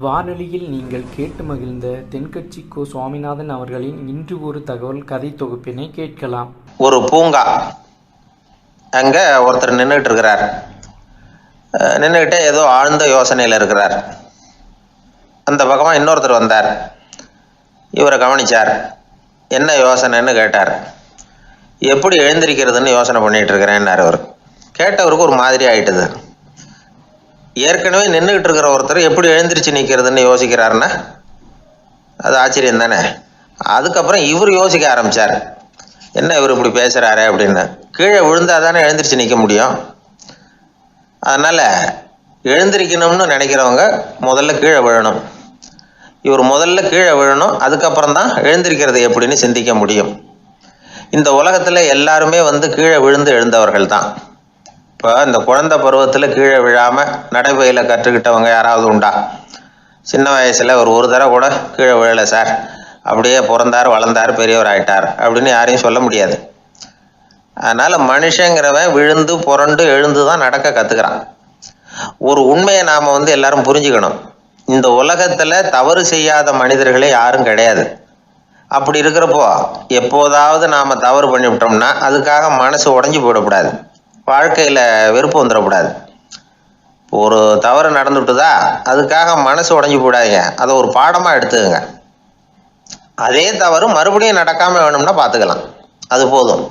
வானொலியில் நீங்கள் கேட்டு மகிழ்ந்த தென்கட்சி கோ. சுவாமிநாதன் அவர்களின் இன்று ஒரு தகவல் கதை தொகுப்பினை கேட்கலாம். ஒரு பூங்கா, அங்கே ஒருத்தர் நின்றுட்டு இருக்கிறார். நின்றுக்கிட்டே ஏதோ ஆழ்ந்த யோசனையில் இருக்கிறார். அந்த பக்கமாக இன்னொருத்தர் வந்தார். இவரை கவனித்தார். என்ன யோசனைன்னு கேட்டார். எப்படி எழுந்திருக்கிறதுன்னு யோசனை பண்ணிகிட்டு இருக்கிறேன்னார். அவர் கேட்டவருக்கு ஒரு மாதிரி ஆயிட்டுது. ஏற்கனவே நின்றுக்கிட்டு இருக்கிற ஒருத்தர் எப்படி எழுந்திரிச்சு நிற்கிறதுன்னு யோசிக்கிறாருன்னா அது ஆச்சரியம் தானே. அதுக்கப்புறம் இவர் யோசிக்க ஆரம்பித்தார். என்ன இவர் இப்படி பேசுகிறாரு அப்படின்னு. கீழே விழுந்தால் தானே எழுந்திரிச்சு நிற்க முடியும். அதனால் எழுந்திரிக்கணும்னு நினைக்கிறவங்க முதல்ல கீழே விழணும். இவர் முதல்ல கீழே விழணும், அதுக்கப்புறம் தான் எழுந்திருக்கிறது எப்படின்னு சிந்திக்க முடியும். இந்த உலகத்தில் எல்லாருமே கீழே விழுந்து எழுந்தவர்கள் தான். இப்போ இந்த குழந்தை பருவத்தில் கீழே விழாமல் நடைபயில கற்றுக்கிட்டவங்க யாராவது உண்டா? சின்ன வயசில் ஒரு தடவை கூட கீழே விழலை சார், அப்படியே பிறந்தார் வளர்ந்தார் பெரியவர் ஆயிட்டார் அப்படின்னு யாரையும் சொல்ல முடியாது. அதனால் மனுஷங்கிறவன் விழுந்து புரண்டு எழுந்து தான் நடக்க கற்றுக்கிறான். ஒரு உண்மையை நாம் எல்லாரும் புரிஞ்சுக்கணும். இந்த உலகத்தில் தவறு செய்யாத மனிதர்களே யாரும் கிடையாது. அப்படி இருக்கிறப்போ எப்போதாவது நாம் தவறு பண்ணிவிட்டோம்னா அதுக்காக மனசு உடஞ்சி போயிடக்கூடாது, வாழ்க்கையில் வெறுப்பு வந்துடக்கூடாது. ஒரு தவறு நடந்துட்டுதா அதுக்காக மனசு உடஞ்சி போடாதீங்க, அதை ஒரு பாடமாக எடுத்துக்கங்க. அதே தவறு மறுபடியும் நடக்காமல் வேணும்னா பார்த்துக்கலாம், அது போதும்.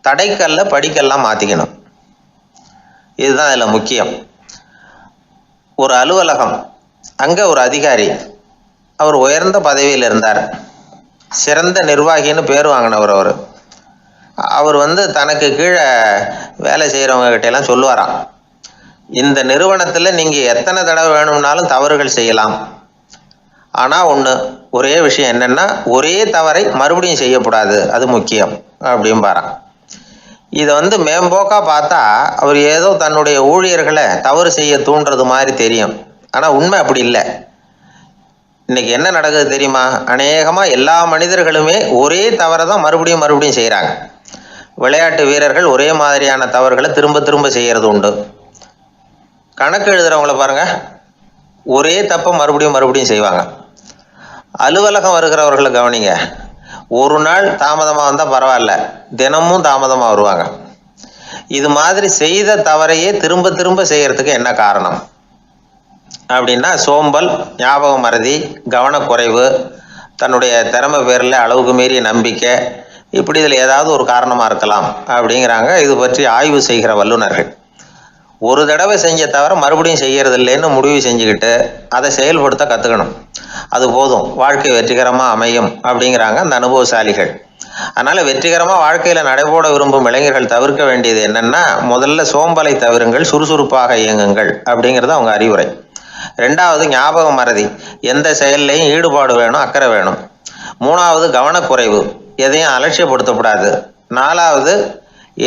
தடைக்கல்ல படிக்கல்லாம் மாற்றிக்கணும், இதுதான் இதில் முக்கியம். ஒரு அலுவலகம், அங்கே ஒரு அதிகாரி, அவர் உயர்ந்த பதவியில் இருந்தார். சிறந்த நிர்வாகின்னு பேர் வாங்கினவர். அவர் தனக்கு கீழே வேலை செய்கிறவங்க கிட்டெல்லாம் சொல்லுவாராம், இந்த நிறுவனத்தில் நீங்கள் எத்தனை தடவை வேணும்னாலும் தவறுகள் செய்யலாம், ஆனால் ஒரே விஷயம் என்னென்னா ஒரே தவறை மறுபடியும் செய்யக்கூடாது, அது முக்கியம் அப்படிம்பாராம். இதை மேம்போக்காக பார்த்தா அவர் ஏதோ தன்னுடைய ஊழியர்களை தவறு செய்ய தூண்டுறது மாதிரி தெரியும். ஆனால் உண்மை அப்படி இல்லை. இன்னைக்கு என்ன நடக்குது தெரியுமா? அநேகமாக எல்லா மனிதர்களுமே ஒரே தவறை தான் மறுபடியும் செய்கிறாங்க. விளையாட்டு வீரர்கள் ஒரே மாதிரியான தவறுகளை திரும்ப திரும்ப செய்கிறது உண்டு. கணக்கு எழுதுகிறவங்கள பாருங்கள், ஒரே தப்பை மறுபடியும் செய்வாங்க. அலுவலகம் வருகிறவர்களை கவனிங்க, ஒரு நாள் தாமதமாக வந்தால் பரவாயில்ல, தினமும் தாமதமாக வருவாங்க. இது மாதிரி செய்த தவறையே திரும்ப திரும்ப செய்கிறதுக்கு என்ன காரணம் அப்படின்னா சோம்பல், ஞாபக மறதி, கவனக்குறைவு, தன்னுடைய திறமை பேரில் அளவுக்கு மீறிய நம்பிக்கை, இப்படி இதில் ஏதாவது ஒரு காரணமாக இருக்கலாம் அப்படிங்கிறாங்க இது பற்றி ஆய்வு செய்கிற வல்லுநர்கள். ஒரு தடவை செஞ்ச தவிர மறுபடியும் செய்கிறது இல்லைன்னு முடிவு செஞ்சுக்கிட்டு அதை செயல்படுத்த கற்றுக்கணும், அது போதும், வாழ்க்கை வெற்றிகரமாக அமையும் அப்படிங்கிறாங்க அந்த அனுபவசாலிகள். அதனால் வெற்றிகரமாக வாழ்க்கையில் நடைபோட விரும்பும் இளைஞர்கள் தவிர்க்க வேண்டியது என்னென்னா, முதல்ல சோம்பலை தவிருங்கள், சுறுசுறுப்பாக இயங்குங்கள் அப்படிங்கிறது அவங்க அறிவுரை. ரெண்டாவது ஞாபக மறதி, எந்த செயல்லையும் ஈடுபாடு வேணும், அக்கறை வேணும். மூணாவது கவனக்குறைவு, எதையும் அலட்சியப்படுத்தக்கூடாது. நாலாவது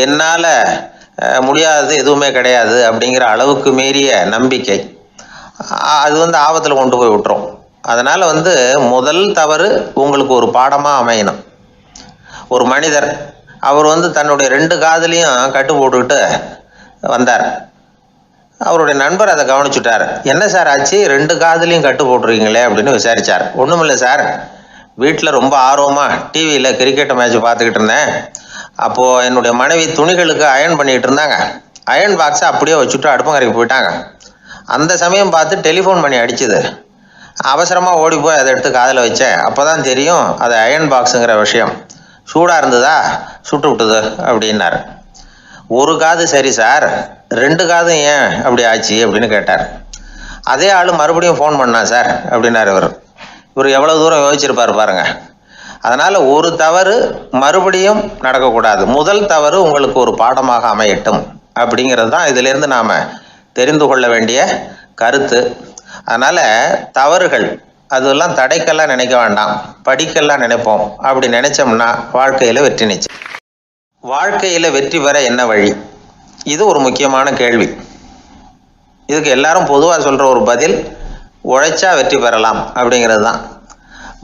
என்னால் முடியாதது எதுவுமே கிடையாது அப்படிங்கிற அளவுக்கு மீறிய நம்பிக்கை, அது ஆபத்தில் கொண்டு போய் விட்டுரும். அதனால் முதல் தவறு உங்களுக்கு ஒரு பாடமாக அமையணும். ஒரு மனிதர், அவர் தன்னுடைய 2 காதுலையும் கட்டு போட்டுக்கிட்டு வந்தார். அவருடைய நண்பர் அதை கவனிச்சுட்டார். என்ன சார் ஆச்சு, 2 காதுலையும் கட்டு போட்டுருக்கீங்களே அப்படின்னு விசாரித்தார். ஒன்றுமில்லை சார், வீட்டில் ரொம்ப ஆர்வமாக டிவியில் கிரிக்கெட் மேட்ச் பார்த்துக்கிட்டு இருந்தேன். அப்போது என்னுடைய மனைவி துணிகளுக்கு அயர்ன் பண்ணிகிட்டு இருந்தாங்க. அயர்ன் பாக்ஸை அப்படியே வச்சுட்டு அடுப்பங்கரைக்கு போயிட்டாங்க. அந்த சமயம் பார்த்து டெலிஃபோன் பண்ணி அடிச்சுது. அவசரமாக ஓடி போய் அதை எடுத்து காதில் வச்சேன். அப்போ தான் தெரியும் அது அயர்ன் பாக்ஸுங்கிற விஷயம். சூடாக இருந்ததா, சுட்டு விட்டுது அப்படின்னார். ஒரு காது சரி சார், 2 காதும் ஏன் அப்படி ஆச்சு அப்படின்னு கேட்டார். அதே ஆள் மறுபடியும் ஃபோன் பண்ணா சார் அப்படின்னார். இவர் எவ்வளோ தூரம் யோசிச்சிருப்பார் பாருங்க. அதனால் ஒரு தவறு மறுபடியும் நடக்கக்கூடாது, முதல் தவறு உங்களுக்கு ஒரு பாடமாக அமையட்டும் அப்படிங்கிறது தான் இதிலேருந்து நாம் தெரிந்து கொள்ள வேண்டிய கருத்து. அதனால் தவறுகள் அதெல்லாம் தடைக்கெல்லாம் நினைக்க வேண்டாம், படிக்கெல்லாம் நினைப்போம். அப்படி நினைச்சோம்னா வாழ்க்கையில் வெற்றி நிச்சயம். வாழ்க்கையில் வெற்றி பெற என்ன வழி, இது ஒரு முக்கியமான கேள்வி. இதுக்கு எல்லாரும் பொதுவாக சொல்கிற ஒரு பதில், உழைச்சா வெற்றி பெறலாம் அப்படிங்கிறது தான்.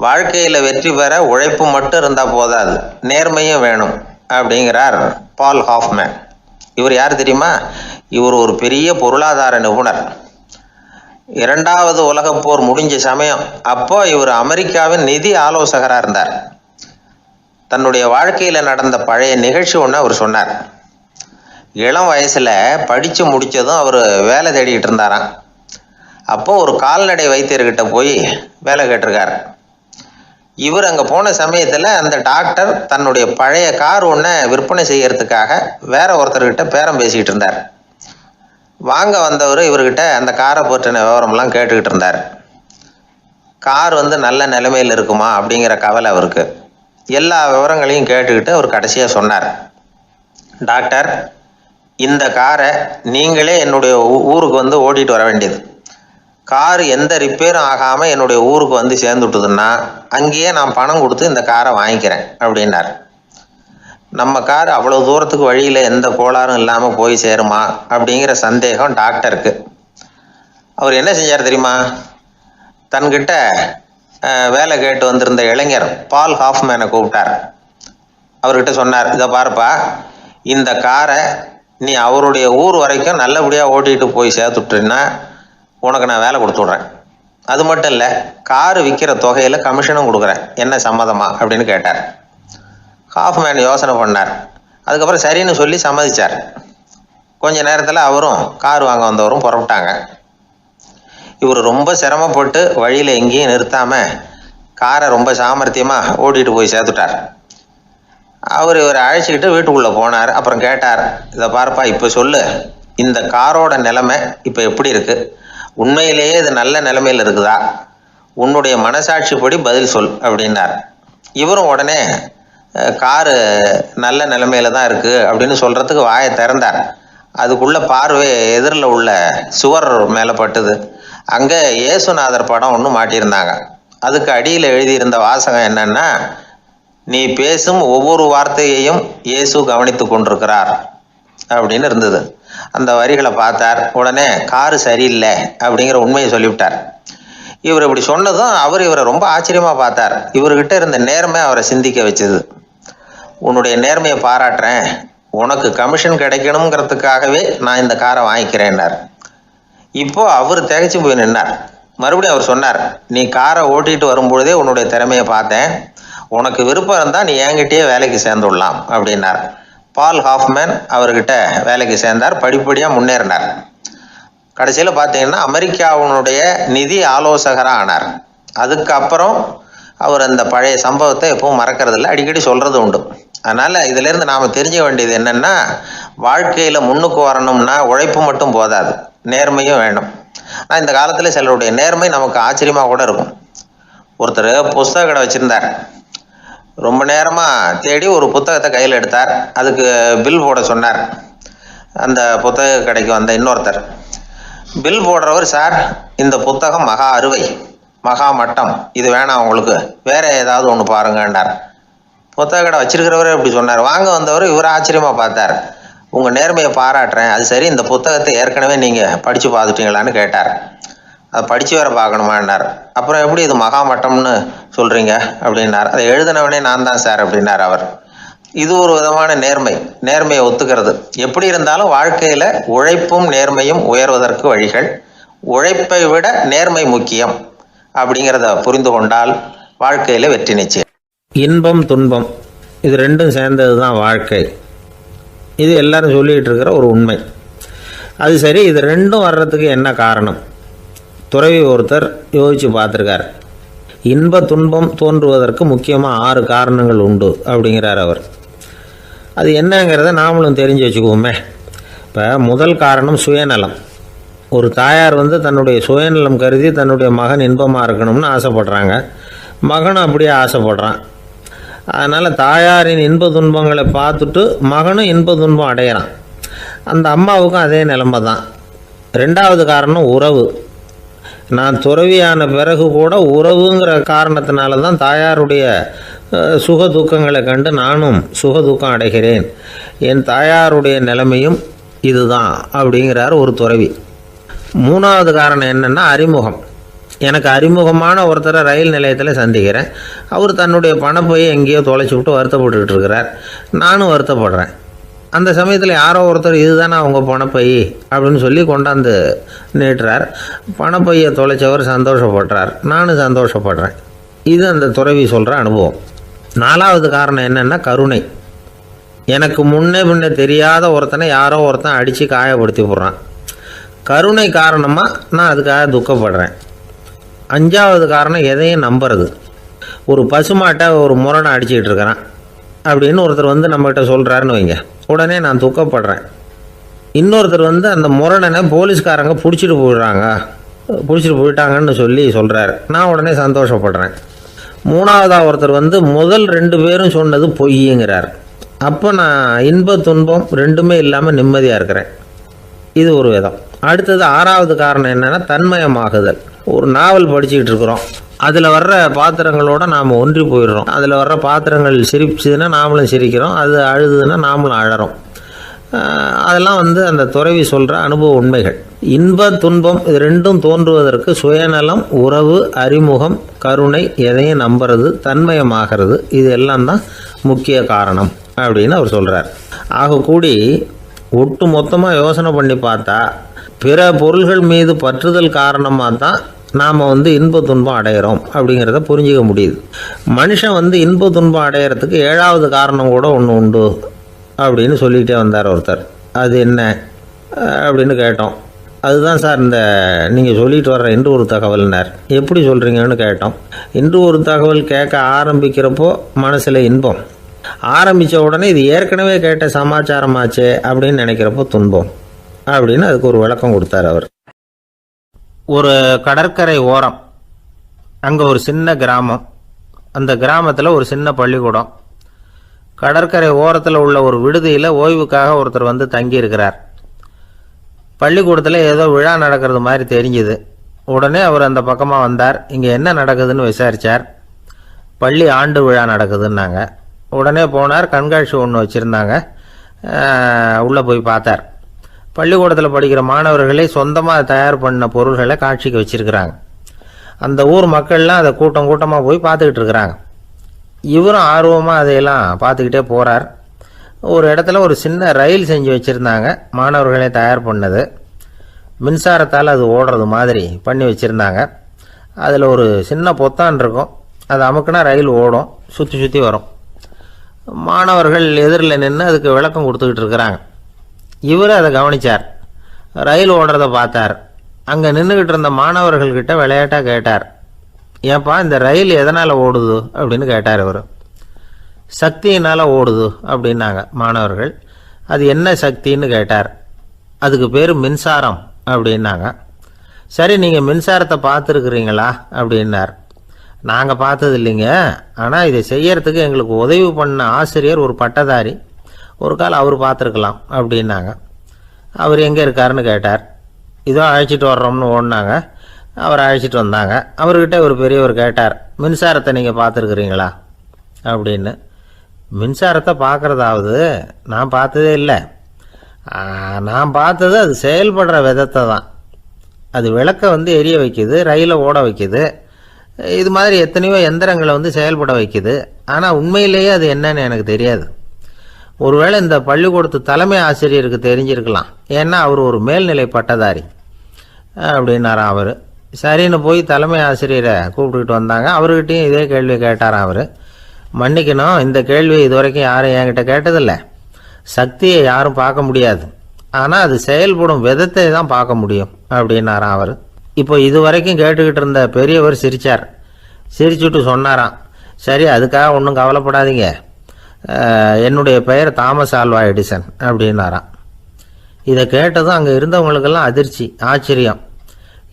வாழ்க்கையில் வெற்றி பெற உழைப்பு மட்டும் இருந்தால் போதாது, நேர்மையும் வேணும் அப்படிங்கிறார் பால் ஹாஃப்மேன். இவர் யார் தெரியுமா? இவர் ஒரு பெரிய பொருளாதார நிபுணர். இரண்டாவது உலகப் போர் முடிஞ்ச சமயம் அப்போ இவர் அமெரிக்காவின் நிதி ஆலோசகராக இருந்தார். தன்னுடைய வாழ்க்கையில் நடந்த பழைய நிகழ்ச்சி ஒன்று அவர் சொன்னார். இளம் வயசில் படித்து முடித்ததும் அவர் வேலை தேடிக்கிட்டு இருந்தாராம். அப்போது ஒரு கால்நடை வைத்தியர்கிட்ட போய் வேலை கேட்டிருக்கார். இவர் அங்கே போன சமயத்தில் அந்த டாக்டர் தன்னுடைய பழைய கார் ஒன்றை விற்பனை செய்யறதுக்காக வேற ஒருத்தர்கிட்ட பேரம் பேசிக்கிட்டு இருந்தார். வாங்க வந்தவர் இவர்கிட்ட அந்த காரை பற்றின விவரம்லாம் கேட்டுக்கிட்டு இருந்தார். கார் நல்ல நிலைமையில் இருக்குமா அப்படிங்கிற கவலை அவருக்கு. எல்லா விவரங்களையும் கேட்டுக்கிட்டு அவர் கடைசியாக சொன்னார், டாக்டர், இந்த காரை நீங்களே என்னுடைய ஊருக்கு ஓட்டிகிட்டு வர வேண்டியது. கார் எந்த ரிப்பேரும் ஆகாமல் என்னுடைய ஊருக்கு சேர்ந்துட்டுதுன்னா அங்கேயே நான் பணம் கொடுத்து இந்த காரை வாங்கிக்கிறேன் அப்படின்னார். நம்ம கார் அவ்வளோ தூரத்துக்கு வழியில் எந்த கோளாறும் இல்லாமல் போய் சேருமா அப்படிங்கிற சந்தேகம் டாக்டருக்கு. அவர் என்ன செஞ்சார் தெரியுமா? தன்கிட்ட வேலை கேட்டு வந்திருந்த இளைஞர் பால் ஹாஃப்மேனை கூப்பிட்டார். அவர்கிட்ட சொன்னார், இதை பாருப்பா, இந்த காரை நீ அவருடைய ஊர் வரைக்கும் நல்லபடியாக ஓட்டிகிட்டு போய் சேர்த்துட்டீன்னா உனக்கு நான் வேலை கொடுத்து விட்றேன். அது மட்டும் இல்லை, காரு விற்கிற தொகையில் கமிஷனும் கொடுக்குறேன். என்ன சம்மதமா அப்படின்னு கேட்டார். ஹாஃப்மேன் யோசனை பண்ணார். அதுக்கப்புறம் சரின்னு சொல்லி சம்மதிச்சார். கொஞ்ச நேரத்தில் அவரும் கார் வாங்க வந்தவரும் புறப்பட்டாங்க. இவர் ரொம்ப சிரமப்பட்டு வழியில் எங்கேயும் நிறுத்தாமல் காரை ரொம்ப சாமர்த்தியமாக ஓட்டிகிட்டு போய் சேர்த்துட்டார். இவரை அழைச்சிக்கிட்டு வீட்டுக்குள்ளே போனார். அப்புறம் கேட்டார், இதை பார்ப்பா, இப்போ சொல்லு, இந்த காரோட நிலைமை இப்போ எப்படி இருக்குது? உண்மையிலேயே இது நல்ல நிலைமையில் இருக்குதா? உன்னுடைய மனசாட்சிப்படி பதில் சொல் அப்படின்னார். இவரும் உடனே காரு நல்ல நிலைமையில தான் இருக்குது அப்படின்னு சொல்கிறதுக்கு வாயை திறந்தார். அதுக்குள்ளே பார்வை எதிரில் உள்ள சுவர் மேலே பட்டுது. அங்கே இயேசுநாதர் படம் ஒன்று மாட்டியிருந்தாங்க. அதுக்கு அடியில் எழுதியிருந்த வாசகம் என்னன்னா, நீ பேசும் ஒவ்வொரு வார்த்தையையும் இயேசு கவனித்து கொண்டிருக்கிறார் அப்படின்னு இருந்தது. அந்த வரிகளை பார்த்தார். உடனே காரு சரியில்லை அப்படிங்கிற உண்மையை சொல்லிவிட்டார். இவர் இப்படி சொன்னதும் இவரை ரொம்ப ஆச்சரியமாக பார்த்தார். இவர்கிட்ட இருந்த நேர்மை அவரை சிந்திக்க வச்சது. உன்னுடைய நேர்மையை பாராட்டுறேன், உனக்கு கமிஷன் கிடைக்கணுங்கிறதுக்காகவே நான் இந்த காரை வாங்கிக்கிறேன்னார். இப்போ அவர் திகைச்சு போய் நின்னார். மறுபடியும் அவர் சொன்னார், நீ காரை ஓட்டிகிட்டு வரும்பொழுதே உன்னுடைய திறமையை பார்த்தேன், உனக்கு விருப்பம் இருந்தால் நீ என்கிட்டயே வேலைக்கு சேர்ந்துடலாம் அப்படின்னார். பால் ஹாஃப்மேன் அவர்கிட்ட வேலைக்கு சேர்ந்தார். படிப்படியாக முன்னேறினார். கடைசியில் பார்த்தீங்கன்னா அமெரிக்காவினுடைய நிதி ஆலோசகராக ஆனார். அதுக்கப்புறம் அவர் அந்த பழைய சம்பவத்தை எப்பவும் மறக்கிறதில்ல, அடிக்கடி சொல்கிறது உண்டு. அதனால் இதிலேருந்து நாம் தெரிஞ்ச வேண்டியது என்னென்னா, வாழ்க்கையில் முன்னுக்கு வரணும்னா உழைப்பு மட்டும் போதாது, நேர்மையும் வேணும். ஆனால் இந்த காலத்தில் சிலருடைய நேர்மை நமக்கு ஆச்சரியமாக கூட இருக்கும். ஒருத்தர் புஸ்தக கடை வச்சுருந்தார். ரொம்ப நேரமாக தேடி ஒரு புத்தகத்தை கையில் எடுத்தார். அதுக்கு பில் போட சொன்னார். அந்த புத்தக கடைக்கு வந்த இன்னொருத்தர் பில் போடுறவர், சார், இந்த புத்தகம் மகா அறுவை, மகா மட்டம், இது வேணாம் உங்களுக்கு, வேற ஏதாவது ஒன்று பாருங்கன்னார். புத்தக கடை வச்சிருக்கிறவரே இப்படி சொன்னார். வாங்க வந்தவர் இவர் ஆச்சரியமாக பார்த்தார். உங்கள் நேர்மையை பாராட்டுறேன், அது சரி, இந்த புத்தகத்தை ஏற்கனவே நீங்கள் படித்து பார்த்துட்டீங்களான்னு கேட்டார். அதை படித்து வேற பார்க்கணுமான்னார். அப்புறம் எப்படி இது மகா மட்டம்னு சொல்கிறீங்க அப்படின்னார். அதை எழுதினவனே நான் தான் சார் அப்படின்னார் அவர். இது ஒரு விதமான நேர்மை, நேர்மையை ஒத்துக்கிறது. எப்படி இருந்தாலும் வாழ்க்கையில் உழைப்பும் நேர்மையும் உயர்வதற்கு வழிகள். உழைப்பை விட நேர்மை முக்கியம் அப்படிங்கிறத புரிந்து கொண்டால் வாழ்க்கையில் வெற்றி நிச்சயம். இன்பம் துன்பம் இது ரெண்டும் சேர்ந்தது தான் வாழ்க்கை. இது எல்லாரும் சொல்லிகிட்டு இருக்கிற ஒரு உண்மை. அது சரி, இது ரெண்டும் வர்றதுக்கு என்ன காரணம்? துறவி ஒருத்தர் யோசித்து பார்த்துருக்கார். இன்ப துன்பம் தோன்றுவதற்கு முக்கியமாக 6 காரணங்கள் உண்டு அப்படிங்கிறார் அவர். அது என்னங்கிறத நாமளும் தெரிஞ்சு வச்சுக்குவோமே. இப்போ முதல் காரணம் சுயநலம். ஒரு தாயார் தன்னுடைய சுயநலம் கருதி தன்னுடைய மகன் இன்பமாக இருக்கணும்னு ஆசைப்படுறாங்க. மகனும் அப்படியே ஆசைப்படுறான். அதனால் தாயாரின் இன்ப துன்பங்களை பார்த்துட்டு மகனும் இன்ப துன்பம் அடையிறான். அந்த அம்மாவுக்கும் அதே நிலைமை தான். ரெண்டாவது காரணம் உறவு. நான் துறவியான பிறகு கூட உறவுங்கிற காரணத்தினால தான் தாயாருடைய சுக துக்கங்களை கண்டு நானும் சுக துக்கம் அடைகிறேன். என் தாயாருடைய நிலைமையும் இதுதான் அப்படிங்கிறார் ஒரு துறவி. மூணாவது காரணம் என்னென்னா அறிமுகம். எனக்கு அறிமுகமான ஒருத்தரை ரயில் நிலையத்தில் சந்திக்கிறேன். அவர் தன்னுடைய பணப்பையை எங்கேயோ தொலைச்சி விட்டு வருத்தப்பட்டுக்கிட்டு இருக்கிறார். நானும் வருத்தப்படுறேன். அந்த சமயத்தில் யாரோ ஒருத்தர் இதுதானே அவங்க பணப்பை அப்படின்னு சொல்லி கொண்டாந்து நீட்டுறார். பணப்பையை தொலைச்சவர் சந்தோஷப்படுறார், நானும் சந்தோஷப்படுறேன். இது அந்த துறவி சொல்கிற அனுபவம். 4வது காரணம் என்னென்னா கருணை. எனக்கு முன்னே தெரியாத ஒருத்தனை யாரோ ஒருத்தன் அடித்து காயப்படுத்தி போடுறான். கருணை காரணமாக நான் அதுக்காக துக்கப்படுறேன். 5வது காரணம் எதையும் நம்புறது. ஒரு பசுமாட்டை ஒரு முரணை அடிச்சுக்கிட்டு இருக்கிறான் அப்படின்னு ஒருத்தர் வந்து நம்மகிட்ட சொல்கிறாருன்னு வைங்க, உடனே நான் துக்கப்படுறேன். இன்னொருத்தர் வந்து அந்த முரணனை போலீஸ்காரங்க பிடிச்சிட்டு போயிட்டாங்கன்னு சொல்கிறாரு, நான் உடனே சந்தோஷப்படுறேன். 3வதாக ஒருத்தர் வந்து முதல் 2 பேரும் சொன்னது பொய்யுங்கிறார். அப்போ நான் இன்ப துன்பம் ரெண்டுமே இல்லாமல் நிம்மதியாக இருக்கிறேன். இது ஒரு விதம். அடுத்தது 6வது காரணம் என்னென்னா தன்மயமாகுதல். ஒரு நாவல் படிச்சுக்கிட்டு இருக்கிறோம், அதில் வர்ற பாத்திரங்களோட நாம் ஒன்றி போயிடுறோம். அதில் வர்ற பாத்திரங்கள் சிரிச்சுதுன்னா நாமளும் சிரிக்கிறோம், அது அழுதுன்னா நாமளும் அழறோம். அதெல்லாம் வந்து அந்த துறவி சொல்கிற அனுபவ உண்மைகள். இன்ப துன்பம் இது ரெண்டும் தோன்றுவதற்கு சுயநலம், உறவு, அறிமுகம், கருணை, எதையும் நம்புறது, தன்மயமாகிறது, இது எல்லாம் தான் முக்கிய காரணம் அப்படின்னு அவர் சொல்கிறார். ஆகக்கூடி ஒட்டு மொத்தமாக யோசனை பண்ணி பார்த்தா பிற பொருள்கள் மீது பற்றுதல் காரணமாக தான் நாம் வந்து இன்ப துன்பம் அடையிறோம் அப்படிங்கிறத புரிஞ்சிக்க முடியுது. மனுஷன் வந்து இன்ப துன்பம் அடையிறதுக்கு 7வது காரணம் கூட ஒன்று உண்டு அப்படின்னு சொல்லிகிட்டே வந்தார் ஒருத்தர். அது என்ன அப்படின்னு கேட்டோம். அதுதான் சார் இந்த நீங்கள் சொல்லிட்டு வர்ற இன்று ஒரு தகவல்னார். எப்படி சொல்கிறீங்கன்னு கேட்டோம். இன்று ஒரு தகவல் கேட்க ஆரம்பிக்கிறப்போ மனசில் இன்பம், ஆரம்பித்த உடனே இது ஏற்கனவே கேட்ட சமாச்சாரமாச்சே அப்படின்னு நினைக்கிறப்போ துன்பம் அப்படின்னு அதுக்கு ஒரு விளக்கம் கொடுத்தார் அவர். ஒரு கடற்கரை ஓரம், அங்கே ஒரு சின்ன கிராமம். அந்த கிராமத்தில் ஒரு சின்ன பள்ளிக்கூடம். கடற்கரை ஓரத்தில் உள்ள ஒரு விடுதியில் ஓய்வுக்காக ஒருத்தர் வந்து தங்கியிருக்கிறார். பள்ளிக்கூடத்தில் ஏதோ விழா நடக்கிறது மாதிரி தெரிஞ்சுது. உடனே அவர் அந்த பக்கமாக வந்தார். இங்கே என்ன நடக்குதுன்னு விசாரித்தார். பள்ளி ஆண்டு விழா நடக்குதுன்னாங்க. உடனே போனார். கண்காட்சி ஒன்று வச்சுருந்தாங்க. உள்ளே போய் பார்த்தார். பள்ளிக்கூடத்தில் படிக்கிற மாணவர்களே சொந்தமாக தயார் பண்ண பொருள்களை காட்சிக்கு வச்சுருக்கிறாங்க. அந்த ஊர் மக்கள்லாம் அதை கூட்டமாக போய் பார்த்துக்கிட்டு இருக்கிறாங்க. இவரும் ஆர்வமாக அதையெல்லாம் பார்த்துக்கிட்டே போகிறார். ஒரு இடத்துல ஒரு சின்ன ரயில் செஞ்சு வச்சுருந்தாங்க, மாணவர்களே தயார் பண்ணது. மின்சாரத்தால் அது ஓடுறது மாதிரி பண்ணி வச்சுருந்தாங்க. அதில் ஒரு சின்ன பொத்தான் இருக்கும், அது அமுக்குனா ரயில் ஓடும், சுற்றி வரும். மாணவர்கள் எதிரில் நின்று அதுக்கு விளக்கம் கொடுத்துக்கிட்டு இருக்கிறாங்க. இவர் அதை கவனித்தார். ரயில் ஓடுறத பார்த்தார். அங்கே நின்றுக்கிட்டு இருந்த மாணவர்கள்கிட்ட விளையாட்டாக கேட்டார், ஏப்பா இந்த ரயில் எதனால் ஓடுது அப்படின்னு கேட்டார் இவர். சக்தியினால் ஓடுது அப்படின்னாங்க மாணவர்கள். அது என்ன சக்தின்னு கேட்டார். அதுக்கு பேர் மின்சாரம் அப்படின்னாங்க. சரி, நீங்கள் மின்சாரத்தை பார்த்துருக்குறீங்களா அப்படின்னார். நாங்கள் பார்த்தது இல்லைங்க, ஆனால் இதை செய்யறதுக்கு எங்களுக்கு உதவி பண்ண ஆசிரியர் ஒரு பட்டதாரி, ஒரு கால் அவர் பார்த்துருக்கலாம் அப்படின்னாங்க. அவர் எங்கே இருக்காருன்னு கேட்டார். இதோ அழைச்சிட்டு வர்றோம்னு ஓடினாங்க. அவர் அழைச்சிட்டு வந்தாங்க. அவர்கிட்ட ஒரு பெரியவர் கேட்டார், மின்சாரத்தை நீங்கள் பார்த்துருக்குறீங்களா அப்படின்னு. மின்சாரத்தை பார்க்குறதாவது நான் பார்த்ததே இல்லை. நான் பார்த்தது அது செயல்படுற விதத்தை தான். அது விளக்கை வந்து எரிய வைக்குது, ரயிலை ஓட வைக்குது, இது மாதிரி எத்தனையோ எந்திரங்களை வந்து செயல்பட வைக்குது. ஆனால் உண்மையிலேயே அது என்னன்னு எனக்கு தெரியாது. ஒருவேளை இந்த பள்ளிக்கூடத்து தலைமை ஆசிரியருக்கு தெரிஞ்சிருக்கலாம், ஏன்னா அவர் ஒரு மேல்நிலை பட்டதாரி அப்படின்னாராம் அவர். சரின்னு போய் தலைமை ஆசிரியரை கூப்பிட்டுக்கிட்டு வந்தாங்க. அவர்கிட்டையும் இதே கேள்வி கேட்டாராம் அவர். மன்னிக்கணும், இந்த கேள்வி இதுவரைக்கும் யாரும் என்கிட்ட கேட்டதில்லை. சக்தியை யாரும் பார்க்க முடியாது, ஆனால் அது செயல்படும் விதத்தை தான் பார்க்க முடியும் அப்படின்னாராம் அவர். இப்போ இதுவரைக்கும் கேட்டுக்கிட்டு இருந்த பெரியவர் சிரித்தார். சிரிச்சுட்டு சொன்னாராம், சரி அதுக்காக ஒன்றும் கவலைப்படாதீங்க, என்னுடைய பெயர் தாமஸ் ஆல்வா எடிசன் அப்படின்னாராம். இதை கேட்டதும் அங்கே இருந்தவங்களுக்கெல்லாம் அதிர்ச்சி, ஆச்சரியம்.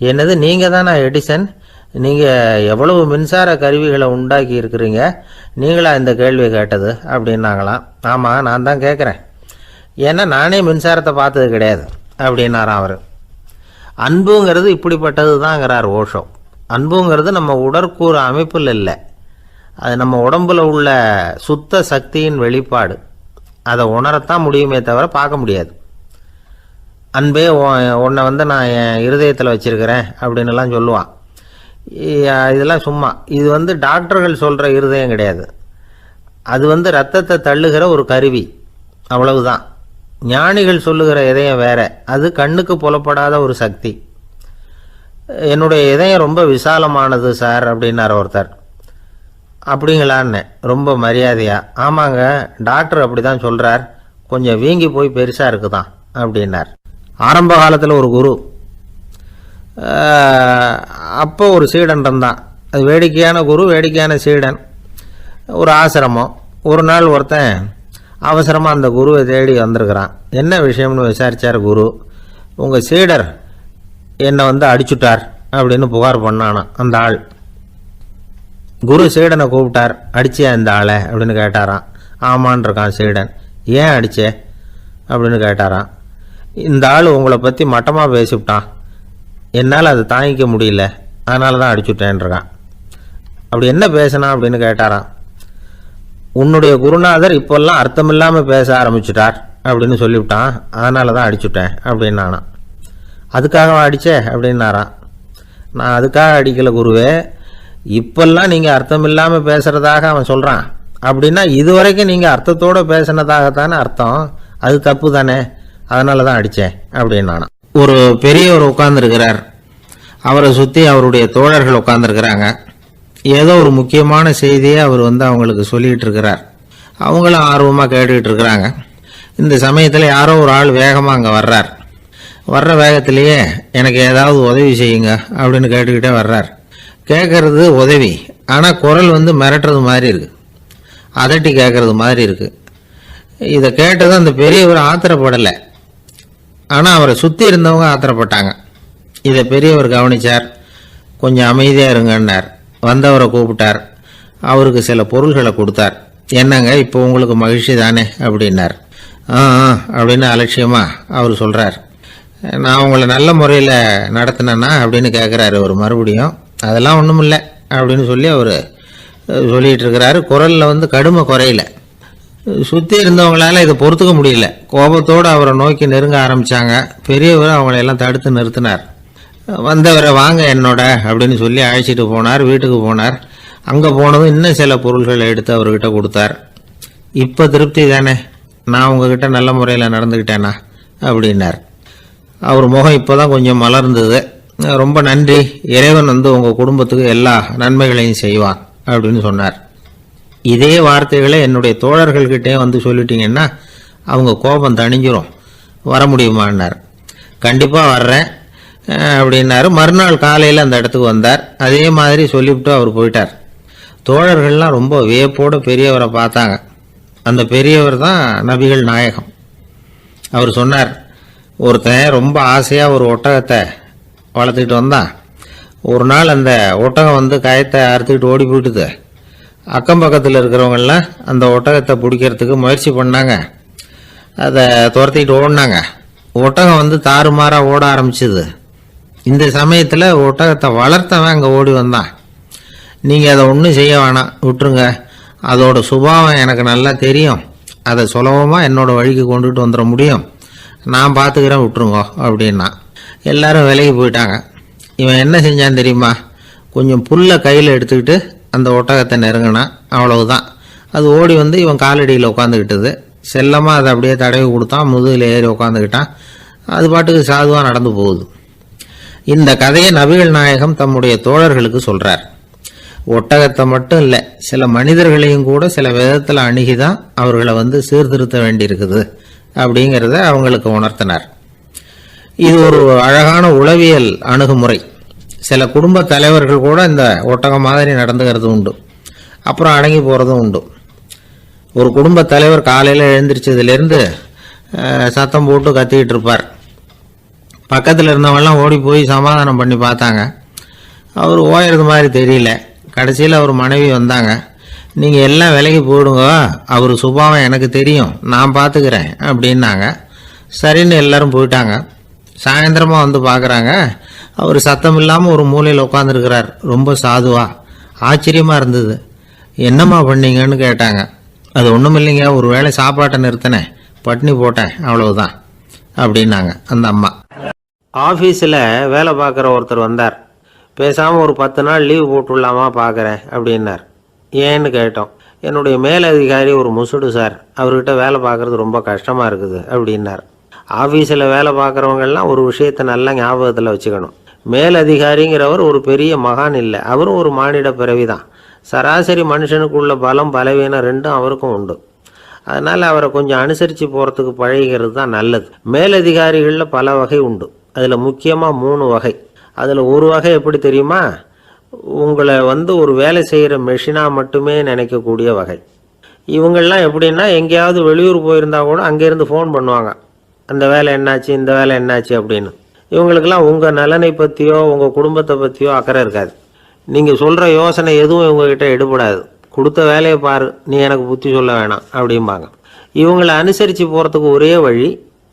என்னது, நீங்கள் தானா எடிசன்? நீங்கள் எவ்வளவு மின்சார கருவிகளை உண்டாக்கி இருக்கிறீங்க, நீங்களா இந்த கேள்வியை கேட்டது அப்படின்னாங்களாம். ஆமாம், நான் தான் கேட்குறேன், ஏன்னா நானே மின்சாரத்தை பார்த்தது கிடையாது அப்படின்னாராம் அவர். அன்புங்கிறது இப்படிப்பட்டது தான்ங்கிறார் ஓஷோ. அன்புங்கிறது நம்ம உடற்கூறு அமைப்பில் இல்லை, அது நம்ம உடம்புல உள்ள சுத்த சக்தியின் வெளிப்பாடு. அதை உணரத்தான் முடியுமே தவிர பார்க்க முடியாது. அன்பே உன்னை வந்து நான் என் இருதயத்தில் வச்சுருக்கிறேன் அப்படின்னுலாம் சொல்லுவான். இதெல்லாம் சும்மா. இது வந்து டாக்டர்கள் சொல்கிற இருதயம் கிடையாது. அது வந்து ரத்தத்தை தள்ளுகிற ஒரு கருவி, அவ்வளவுதான். ஞானிகள் சொல்லுகிற இதயம் வேற, அது கண்ணுக்கு புலப்படாத ஒரு சக்தி. என்னுடைய இதயம் ரொம்ப விசாலமானது சார் அப்படின்னார் ஒருத்தர். அப்படிங்களான்னு ரொம்ப மரியாதையா, ஆமாங்க டாக்டர் அப்படி தான் சொல்கிறார், கொஞ்சம் வீங்கி போய் பெருசாக இருக்குதான் அப்படின்னார். ஆரம்ப காலத்தில் ஒரு குரு, அப்போ ஒரு சீடன் இருந்தான். அது வேடிக்கையான குரு, வேடிக்கையான சீடன். ஒரு ஆசிரமம். ஒரு நாள் ஒருத்தன் அவசரமாக அந்த குருவை தேடி வந்திருக்கிறான். என்ன விஷயம்னு விசாரித்தார் குரு. உங்கள் சீடர் என்னை அடிச்சுட்டார் அப்படின்னு புகார் பண்ணானா அந்த ஆள். குரு சீடனை கூப்பிட்டார். அடிச்சியா இந்த ஆளை அப்படின்னு கேட்டாராம். ஆமான் இருக்கான் சீடன். ஏன் அடிச்சே அப்படின்னு கேட்டாராம். இந்த ஆள் உங்களை பற்றி மட்டமாக பேசிவிட்டான், என்னால் அதை தாங்கிக்க முடியல, அதனால தான் அடிச்சுட்டேன்ருக்கான். அப்படி என்ன பேசினா அப்படின்னு கேட்டாராம். உன்னுடைய குருநாதர் இப்போல்லாம் அர்த்தமில்லாமல் பேச ஆரம்பிச்சுட்டார் அப்படின்னு சொல்லிவிட்டான், அதனால தான் அடிச்சுட்டேன் அப்படின்னானா. அதுக்காக அடித்தே அப்படின்னாராம். நான் அதுக்காக அடிக்கலை குருவே, இப்பெல்லாம் நீங்கள் அர்த்தமில்லாமல் பேசுகிறதாக அவன் சொல்கிறான், அப்படின்னா இதுவரைக்கும் நீங்கள் அர்த்தத்தோடு பேசினதாகத்தானே அர்த்தம், அது தப்பு தானே, அதனால தான் அடித்தேன் அப்படின்னானா. ஒரு பெரியவர் உட்கார்ந்துருக்கிறார். அவரை சுற்றி அவருடைய தோழர்கள் உட்கார்ந்துருக்கிறாங்க. ஏதோ ஒரு முக்கியமான செய்தியை அவர் அவங்களுக்கு சொல்லிகிட்டு இருக்கிறார். அவங்களும் ஆர்வமாக கேட்டுக்கிட்டு இருக்கிறாங்க. இந்த சமயத்தில் யாரோ ஒரு ஆள் வேகமாக அங்கே வர்றார். வர்ற வேகத்திலேயே எனக்கு ஏதாவது உதவி செய்யுங்க அப்படின்னு கேட்டுக்கிட்டே வர்றார். கேட்கறது உதவி, ஆனால் குரல் மிரட்டுறது மாதிரி இருக்குது, அதட்டி கேட்கறது மாதிரி இருக்குது. இதை கேட்டதும் அந்த பெரியவர் ஆத்திரப்படலை, ஆனால் அவரை சுற்றி இருந்தவங்க ஆத்திரப்பட்டாங்க. இதை பெரியவர் கவனித்தார். கொஞ்சம் அமைதியாக இருங்கன்னார். வந்தவரை கூப்பிட்டார். அவருக்கு சில பொருள்களை கொடுத்தார். என்னங்க இப்போ உங்களுக்கு மகிழ்ச்சி தானே அப்படின்னார். அப்படின்னு அலட்சியமாக அவர் சொல்கிறார். நான் உங்களை நல்ல முறையில் நடத்தினேன்னா அப்படின்னு கேட்குறாரு அவர் மறுபடியும். அதெல்லாம் ஒன்றும் இல்லை அப்படின்னு சொல்லி அவர் சொல்லிகிட்டு இருக்கிறாரு. குரலில் கடுமை குறையில. சுற்றி இருந்தவங்களால இதை பொறுத்துக்க முடியல. கோபத்தோடு அவரை நோக்கி நெருங்க ஆரம்பித்தாங்க. பெரியவர் அவங்களையெல்லாம் தடுத்து நிறுத்தினார். வந்தவரை வாங்க என்னோட அப்படின்னு சொல்லி அழைச்சிட்டு போனார். வீட்டுக்கு போனார். அங்கே போனதும் இன்னும் சில பொருள்களை எடுத்து அவர்கிட்ட கொடுத்தார். இப்போ திருப்தி தானே, நான் உங்ககிட்ட நல்ல முறையில் நடந்துக்கிட்டேனா அப்படின்னார். அவர் முகம் இப்போ தான் கொஞ்சம் மலர்ந்தது. ரொம்ப நன்றி, இறைவன் உங்கள் குடும்பத்துக்கு எல்லா நன்மைகளையும் செய்வான் அப்படின்னு சொன்னார். இதே வார்த்தைகளை என்னுடைய தோழர்கள்கிட்டே சொல்லிட்டீங்கன்னா அவங்க கோபம் தணிஞ்சிரும், வர முடியுமான்னார். கண்டிப்பாக வர்றேன் அப்படின்னாரு. மறுநாள் காலையில் அந்த இடத்துக்கு வந்தார். அதே மாதிரி சொல்லிவிட்டு அவர் போயிட்டார். தோழர்கள்லாம் ரொம்ப வியப்போடு பெரியவரை பார்த்தாங்க. அந்த பெரியவர் தான் நபிகள் நாயகம். அவர் சொன்னார், ஒருத்தன் ரொம்ப ஆசையாக ஒரு ஒட்டகத்தை வளர்த்துக்கிட்டு வந்தான். ஒரு நாள் அந்த ஒட்டகம் கயத்தை அறுத்துக்கிட்டு ஓடி போயிட்டுது. அக்கம் பக்கத்தில் இருக்கிறவங்கெல்லாம் அந்த ஒட்டகத்தை பிடிக்கிறதுக்கு முயற்சி பண்ணாங்க. அதை துரத்திக்கிட்டு ஓடினாங்க. ஒட்டகம் தாறுமாறாக ஓட ஆரம்பிச்சுது. இந்த சமயத்தில் ஒட்டகத்தை வளர்த்தவன் அங்கே ஓடி வந்தான். நீங்கள் அதை ஒன்றும் செய்ய வேணாம், விட்டுருங்க, அதோட சுபாவம் எனக்கு நல்லா தெரியும், அதை சுலபமாக என்னோட வழிக்கு கொண்டுட்டு வந்துட முடியும், நான் பார்த்துக்கிறேன், விட்டுருங்கோ அப்படின்னா. எல்லாரும் விலகி போயிட்டாங்க. இவன் என்ன செஞ்சான் தெரியுமா? கொஞ்சம் புல்லை கையில் எடுத்துக்கிட்டு அந்த ஒட்டகத்தை நெருங்கினான். அவ்வளவுதான். அது ஓடி இவன் காலடியில் உட்காந்துக்கிட்டது. செல்லமாக அதை அப்படியே தடவி கொடுத்தான். முதுகில் ஏறி உட்காந்துக்கிட்டான். அது பாட்டுக்கு சாதுவாக நடந்து போகுது. இந்த கதையை நபிகள் நாயகம் தம்முடைய தோழர்களுக்கு சொல்கிறார். ஒட்டகத்தை மட்டும் இல்லை, சில மனிதர்களையும் கூட சில விதத்தில் அணுகிதான் அவர்களை சீர்திருத்த வேண்டியிருக்குது அப்படிங்கிறத அவங்களுக்கு உணர்த்தினார். இது ஒரு அழகான உளவியல் அணுகுமுறை. சில குடும்ப தலைவர்கள் கூட இந்த ஒட்டகம் மாதிரி நடந்துக்கிறது உண்டு, அப்புறம் அடங்கி போகிறதும் உண்டு. ஒரு குடும்ப தலைவர் காலையில் எழுந்திரிச்சதுலேருந்து சத்தம் போட்டு கத்திக்கிட்டு இருப்பார். பக்கத்தில் இருந்தவங்கெல்லாம் ஓடி போய் சமாதானம் பண்ணி பார்த்தாங்க. அவர் ஓயறது மாதிரி தெரியல. கடைசியில் அவர் மனைவி வந்தாங்க. நீங்கள் எல்லாம் விலகி போயிடுங்க, அவர் சுபாவம் எனக்கு தெரியும், நான் பார்த்துக்கிறேன் அப்படின்னாங்க. சரின்னு எல்லாரும் போயிட்டாங்க. சாயந்தரமாக பார்க்குறாங்க, அவர் சத்தம் இல்லாமல் ஒரு மூலையில் உட்காந்துருக்கிறார். ரொம்ப சாதுவா. ஆச்சரியமாக இருந்தது. என்னம்மா பண்ணீங்கன்னு கேட்டாங்க. அது ஒன்றும் இல்லைங்க, ஒரு வேளை சாப்பாட்டை நிறுத்தினேன், பட்னி போட்டேன், அவ்வளவுதான் அப்படின்னாங்க அந்த அம்மா. ஆஃபீஸில் வேலை பார்க்குற ஒருத்தர் வந்தார். பேசாமல் ஒரு 10 நாள் லீவ் போட்டுடலாமா பார்க்குறேன் அப்படின்னார். ஏன்னு கேட்டோம். என்னுடைய மேலதிகாரி ஒரு முசுடு சார், அவர்கிட்ட வேலை பார்க்குறது ரொம்ப கஷ்டமாக இருக்குது அப்படின்னார். ஆஃபீஸில் வேலை பார்க்குறவங்கெல்லாம் ஒரு விஷயத்தை நல்லா ஞாபகத்தில் வச்சுக்கணும். மேலதிகாரிங்கிறவர் ஒரு பெரிய மகான் இல்லை, அவரும் ஒரு மானிட பிறவி தான். சராசரி மனுஷனுக்குள்ள பலம் பலவீனம் ரெண்டும் அவருக்கும் உண்டு. அதனால் அவரை கொஞ்சம் அனுசரித்து போகிறதுக்கு பழகிறது தான் நல்லது. மேலதிகாரிகளில் பல வகை உண்டு. அதில் முக்கியமாக 3 வகை. அதில் ஒரு வகை எப்படி தெரியுமா? உங்களை ஒரு வேலை செய்கிற மெஷினாக மட்டுமே நினைக்கக்கூடிய வகை. இவங்கள்லாம் எப்படின்னா, எங்கேயாவது வெளியூர் போயிருந்தா கூட அங்கேருந்து ஃபோன் பண்ணுவாங்க, அந்த வேலை என்னாச்சு, இந்த வேலை என்னாச்சு அப்படின்னு. இவங்களுக்கெல்லாம் உங்கள் நலனை பற்றியோ உங்கள் குடும்பத்தை பற்றியோ அக்கறை இருக்காது. நீங்கள் சொல்கிற யோசனை எதுவும் இவங்ககிட்ட எடுபடாது. கொடுத்த வேலையை பாரு, நீ எனக்கு புத்தி சொல்ல வேணாம் அப்படிம்பாங்க. இவங்களை அனுசரித்து போகிறதுக்கு ஒரே வழி,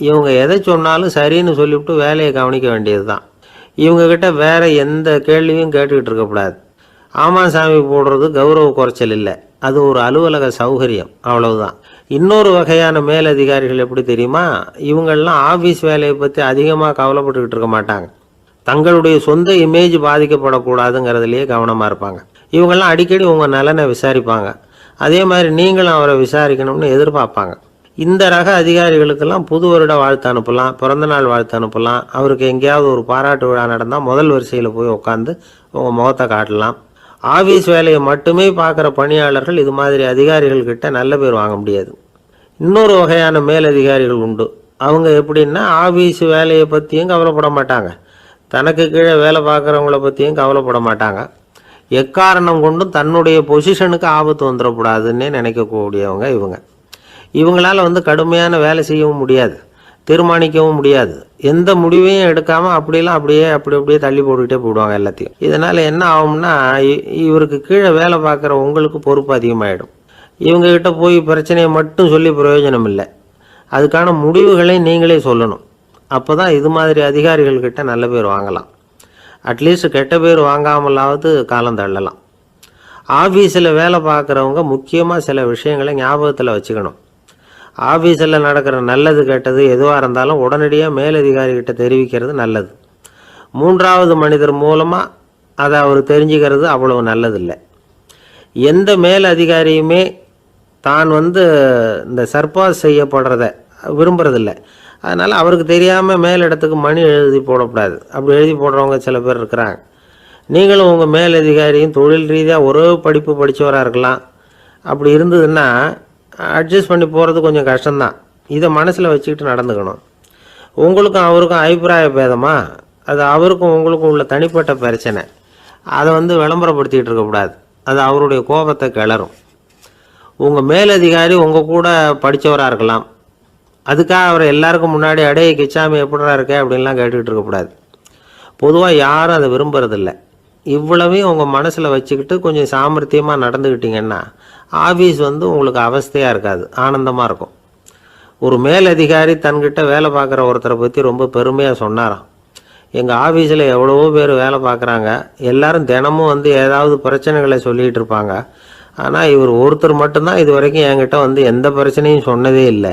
இவங்க எதை சொன்னாலும் சரின்னு சொல்லிவிட்டு வேலையை கவனிக்க வேண்டியது தான். இவங்ககிட்ட வேறு எந்த கேள்வியும் கேட்டுக்கிட்டு இருக்கக்கூடாது. ஆமாம் சாமி போடுறது கௌரவ குறைச்சல் இல்லை, அது ஒரு அலுவலக சௌகரியம், அவ்வளவுதான். இன்னொரு வகையான மேலதிகாரிகள் எப்படி தெரியுமா? இவங்கள்லாம் ஆஃபீஸ் வேலையை பற்றி அதிகமாக கவலைப்பட்டுக்கிட்டு இருக்க மாட்டாங்க. தங்களுடைய சொந்த இமேஜ் பாதிக்கப்படக்கூடாதுங்கிறதுலையே கவனமாக இருப்பாங்க. இவங்கெல்லாம் அடிக்கடி உங்கள் நலனை விசாரிப்பாங்க. அதே மாதிரி நீங்களும் அவரை விசாரிக்கணும்னு எதிர்பார்ப்பாங்க. இந்த ரக அதிகாரிகளுக்கெல்லாம் புது வருட வாழ்த்து அனுப்பலாம், பிறந்தநாள் வாழ்த்து அனுப்பலாம். அவருக்கு எங்கேயாவது ஒரு பாராட்டு விழா நடந்தால் முதல் வரிசையில் போய் உட்காந்து உங்கள் முகத்தை காட்டலாம். ஆஃபீஸ் வேலையை மட்டுமே பார்க்குற பணியாளர்கள் இது மாதிரி அதிகாரிகள்கிட்ட நல்ல பேர் வாங்க முடியாது. இன்னொரு வகையான மேலதிகாரிகள் உண்டு. அவங்க எப்படின்னா, ஆஃபீஸ் வேலையை பற்றியும் கவலைப்பட மாட்டாங்க, தனக்கு கீழே வேலை பார்க்குறவங்கள பற்றியும் கவலைப்பட மாட்டாங்க. எக்காரணம் கொண்டும் தன்னுடைய பொசிஷனுக்கு ஆபத்து வந்துடக்கூடாதுன்னே நினைக்கக்கூடியவங்க இவங்க. இவங்களால் கடுமையான வேலை செய்யவும் முடியாது, தீர்மானிக்கவும் முடியாது. எந்த முடிவையும் எடுக்காமல் அப்படியே தள்ளி போட்டுக்கிட்டே போயிடுவாங்க எல்லாத்தையும். இதனால் என்ன ஆகும்னா, இவருக்கு கீழே வேலை பார்க்குற உங்களுக்கு பொறுப்பு அதிகமாகிடும். இவங்ககிட்ட போய் பிரச்சனையை மட்டும் சொல்லி பிரயோஜனம் இல்லை, அதுக்கான முடிவுகளை நீங்களே சொல்லணும். அப்போ தான் இது மாதிரி அதிகாரிகள்கிட்ட நல்ல பேர் வாங்கலாம். அட்லீஸ்ட் கெட்ட பேர் வாங்காமலாவது காலம் தள்ளலாம். ஆஃபீஸில் வேலை பார்க்குறவங்க முக்கியமாக சில விஷயங்களை ஞாபகத்தில் வச்சுக்கணும். ஆஃபீஸில் நடக்கிற நல்லது கெட்டது எதுவாக இருந்தாலும் உடனடியாக மேலதிகாரிகிட்ட தெரிவிக்கிறது நல்லது. 3வது மனிதர் மூலமாக அதை அவர் தெரிஞ்சுக்கிறது அவ்வளவு நல்லதில்லை. எந்த மேலதிகாரியுமே தான் இந்த சர்பாஸ் செய்யப்படுறத விரும்புறதில்லை. அதனால் அவருக்கு தெரியாமல் மேலிடத்துக்கு மணி எழுதி போடக்கூடாது. அப்படி எழுதி போடுறவங்க சில பேர் இருக்கிறாங்க. நீங்களும் உங்கள் மேலதிகாரியும் தொழில் ரீதியாக ஒரே படிப்பு படித்தவராக இருக்கலாம். அப்படி இருந்ததுன்னா அட்ஜஸ்ட் பண்ணி போகிறது கொஞ்சம் கஷ்டம்தான். இதை மனசில் வச்சுக்கிட்டு நடந்துக்கணும். உங்களுக்கும் அவருக்கும் அபிப்பிராய பேதமா, அது அவருக்கும் உங்களுக்கும் உள்ள தனிப்பட்ட பிரச்சனை. அதை விளம்பரப்படுத்திக்கிட்டு இருக்கக்கூடாது, அது அவருடைய கோபத்தை கிளறும். உங்கள் மேலதிகாரி உங்கள் கூட படித்தவராக இருக்கலாம், அதுக்காக அவரை எல்லாருக்கும் முன்னாடி அடைய கிச்சாமி எப்படிடா இருக்க அப்படின்லாம் கேட்டுக்கிட்டு இருக்கக்கூடாது. பொதுவாக யாரும் அதை விரும்புறதில்லை. இவ்வளவையும் உங்கள் மனசில் வச்சுக்கிட்டு கொஞ்சம் சாமர்த்தியமாக நடந்துக்கிட்டிங்கன்னா ஆஃபீஸ் உங்களுக்கு அவஸ்தையாக இருக்காது, ஆனந்தமாக இருக்கும். ஒரு மேலதிகாரி தன்கிட்ட வேலை பார்க்குற ஒருத்தரை பற்றி ரொம்ப பெருமையாக சொன்னாராம். எங்கள் ஆஃபீஸில் எவ்வளவோ பேர் வேலை பார்க்குறாங்க, எல்லாரும் தினமும் ஏதாவது பிரச்சனைகளை சொல்லிகிட்டு இருப்பாங்க. ஆனால் இவர் ஒருத்தர் மட்டும்தான் இது வரைக்கும் என்கிட்ட எந்த பிரச்சனையும் சொன்னதே இல்லை.